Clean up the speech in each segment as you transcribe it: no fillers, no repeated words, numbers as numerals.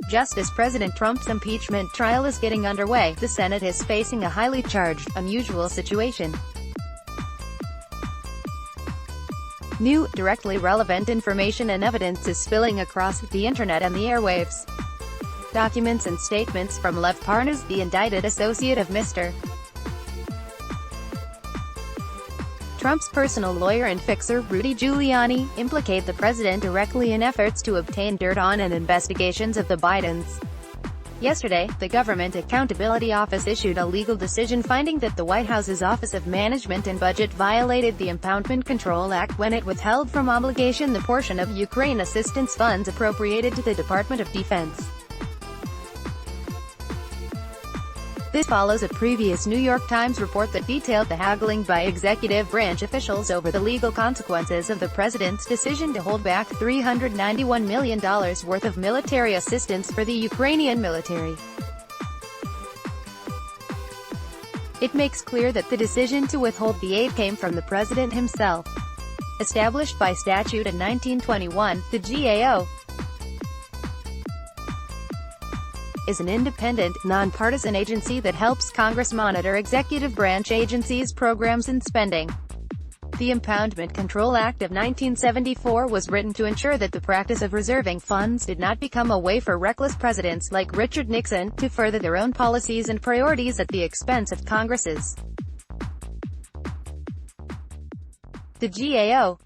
Just as President Trump's impeachment trial is getting underway, the Senate is facing a highly charged, unusual situation. New, directly relevant information and evidence is spilling across the internet and the airwaves. Documents and statements from Lev Parnas, the indicted associate of Mr. Trump's personal lawyer and fixer, Rudy Giuliani, implicate the president directly in efforts to obtain dirt on and investigations of the Bidens. Yesterday, the Government Accountability Office issued a legal decision finding that the White House's Office of Management and Budget violated the Impoundment Control Act when it withheld from obligation the portion of Ukraine assistance funds appropriated to the Department of Defense. This follows a previous New York Times report that detailed the haggling by executive branch officials over the legal consequences of the president's decision to hold back $391 million worth of military assistance for the Ukrainian military. It makes clear that the decision to withhold the aid came from the president himself. Established by statute in 1921, the GAO is an independent, nonpartisan agency that helps Congress monitor executive branch agencies' programs and spending. The Impoundment Control Act of 1974 was written to ensure that the practice of reserving funds did not become a way for reckless presidents like Richard Nixon to further their own policies and priorities at the expense of Congress's. The GAO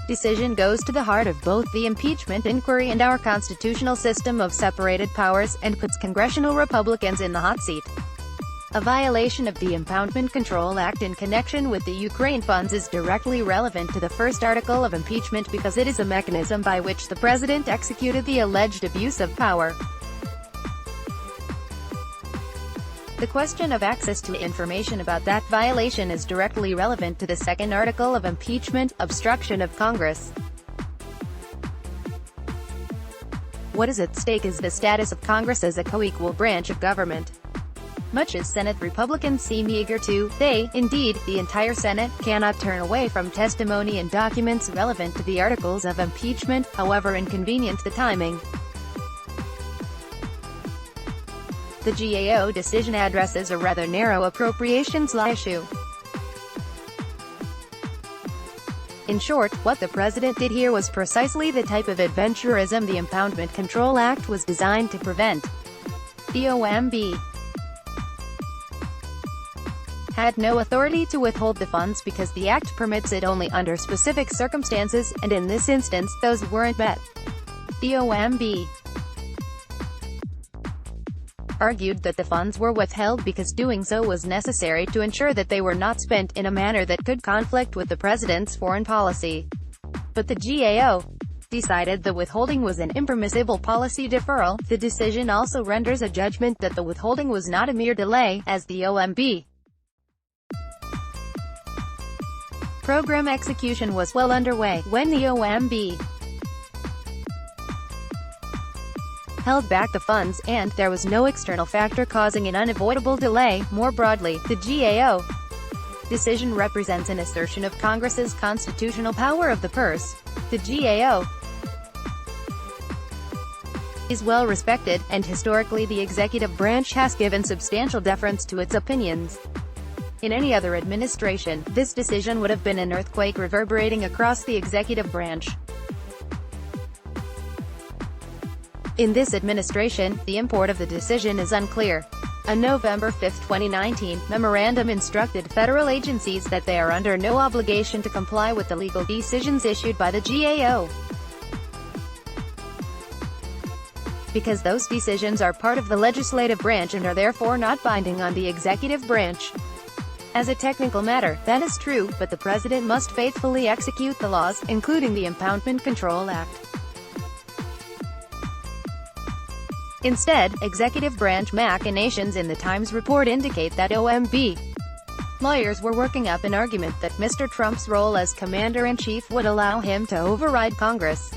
decision goes to the heart of both the impeachment inquiry and our constitutional system of separated powers, and puts congressional Republicans in the hot seat. A violation of the Impoundment Control Act in connection with the Ukraine funds is directly relevant to the first article of impeachment because it is a mechanism by which the president executed the alleged abuse of power. The question of access to information about that violation is directly relevant to the second article of impeachment, obstruction of Congress. What is at stake is the status of Congress as a co-equal branch of government. Much as Senate Republicans seem eager to, they, indeed, the entire Senate, cannot turn away from testimony and documents relevant to the articles of impeachment, however inconvenient the timing. The GAO decision addresses a rather narrow appropriations law issue. In short, what the president did here was precisely the type of adventurism the Impoundment Control Act was designed to prevent. The OMB had no authority to withhold the funds because the Act permits it only under specific circumstances, and in this instance, those weren't met. The OMB argued that the funds were withheld because doing so was necessary to ensure that they were not spent in a manner that could conflict with the president's foreign policy. But the GAO decided the withholding was an impermissible policy deferral. The decision also renders a judgment that the withholding was not a mere delay, as the OMB program execution was well underway when the OMB held back the funds, and there was no external factor causing an unavoidable delay. More broadly, the GAO decision represents an assertion of Congress's constitutional power of the purse. The GAO is well respected, and historically the executive branch has given substantial deference to its opinions. In any other administration, this decision would have been an earthquake reverberating across the executive branch. In this administration, the import of the decision is unclear. A November 5, 2019, memorandum instructed federal agencies that they are under no obligation to comply with the legal decisions issued by the GAO, because those decisions are part of the legislative branch and are therefore not binding on the executive branch. As a technical matter, that is true, but the president must faithfully execute the laws, including the Impoundment Control Act. Instead, executive branch machinations in the Times report indicate that OMB lawyers were working up an argument that Mr. Trump's role as commander-in-chief would allow him to override Congress.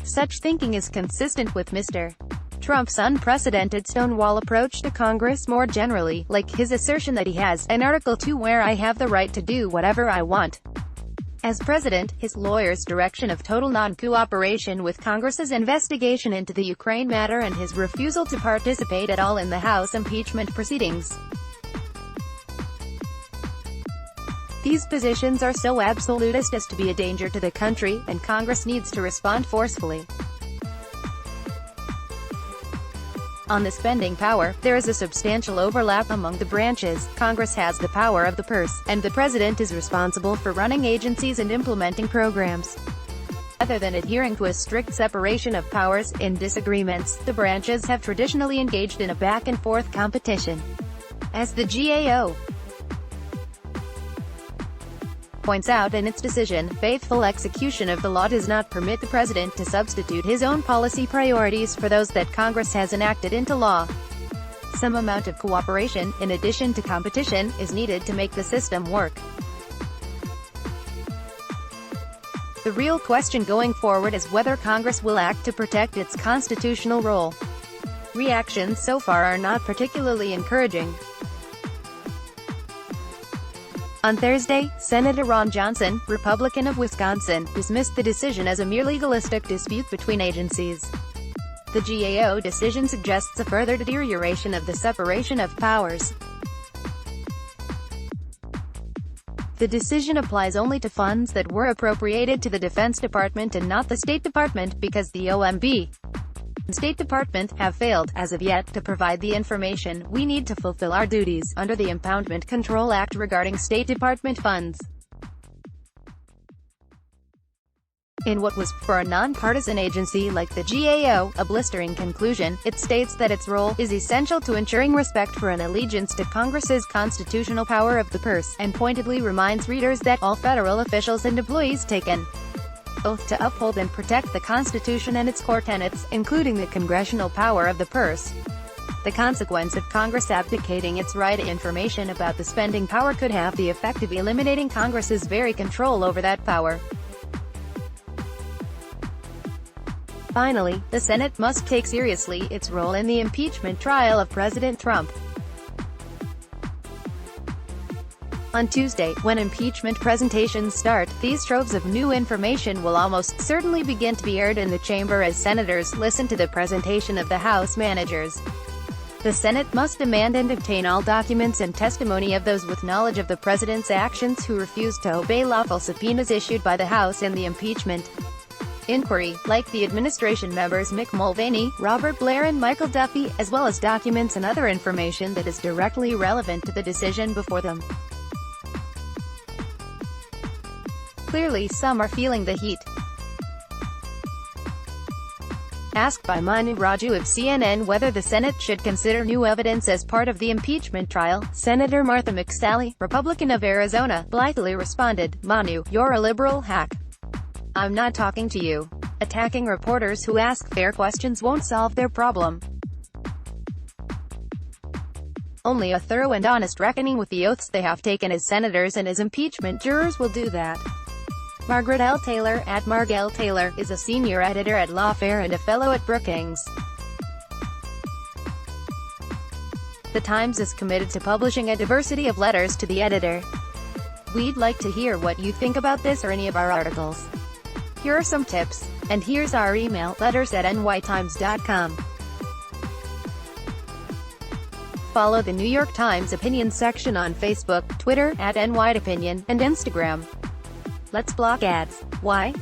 Such thinking is consistent with Mr. Trump's unprecedented Stonewall approach to Congress more generally, like his assertion that he has an Article 2 where I have the right to do whatever I want. As president, his lawyer's direction of total non-cooperation with Congress's investigation into the Ukraine matter and his refusal to participate at all in the House impeachment proceedings. These positions are so absolutist as to be a danger to the country, and Congress needs to respond forcefully. On the spending power, there is a substantial overlap among the branches. Congress has the power of the purse, and the president is responsible for running agencies and implementing programs. Rather than adhering to a strict separation of powers, in disagreements, the branches have traditionally engaged in a back-and-forth competition. As the GAO points out in its decision, faithful execution of the law does not permit the president to substitute his own policy priorities for those that Congress has enacted into law. Some amount of cooperation, in addition to competition, is needed to make the system work. The real question going forward is whether Congress will act to protect its constitutional role. Reactions so far are not particularly encouraging. On Thursday, Senator Ron Johnson, Republican of Wisconsin, dismissed the decision as a mere legalistic dispute between agencies. The GAO decision suggests a further deterioration of the separation of powers. The decision applies only to funds that were appropriated to the Defense Department and not the State Department, because the OMB and State Department have failed, as of yet, to provide the information we need to fulfill our duties under the Impoundment Control Act regarding State Department funds. In what was, for a nonpartisan agency like the GAO, a blistering conclusion, it states that its role is essential to ensuring respect for and allegiance to Congress's constitutional power of the purse, and pointedly reminds readers that all federal officials and employees take an oath to uphold and protect the Constitution and its core tenets, including the congressional power of the purse. The consequence of Congress abdicating its right to information about the spending power could have the effect of eliminating Congress's very control over that power. Finally, the Senate must take seriously its role in the impeachment trial of President Trump. On Tuesday, when impeachment presentations start, these troves of new information will almost certainly begin to be aired in the chamber as senators listen to the presentation of the House managers. The Senate must demand and obtain all documents and testimony of those with knowledge of the president's actions who refuse to obey lawful subpoenas issued by the House in the impeachment inquiry, like the administration members Mick Mulvaney, Robert Blair and Michael Duffy, as well as documents and other information that is directly relevant to the decision before them. Clearly, some are feeling the heat. Asked by Manu Raju of CNN whether the Senate should consider new evidence as part of the impeachment trial, Senator Martha McSally, Republican of Arizona, blithely responded, "Manu, you're a liberal hack. I'm not talking to you. Attacking reporters who ask fair questions won't solve their problem. Only a thorough and honest reckoning with the oaths they have taken as senators and as impeachment jurors will do that." Margaret L. Taylor, at Marg L. Taylor, is a senior editor at Lawfare and a fellow at Brookings. The Times is committed to publishing a diversity of letters to the editor. We'd like to hear what you think about this or any of our articles. Here are some tips. And here's our email, letters@nytimes.com. Follow the New York Times opinion section on Facebook, Twitter, @NYTopinion, and Instagram. Let's block ads. Why?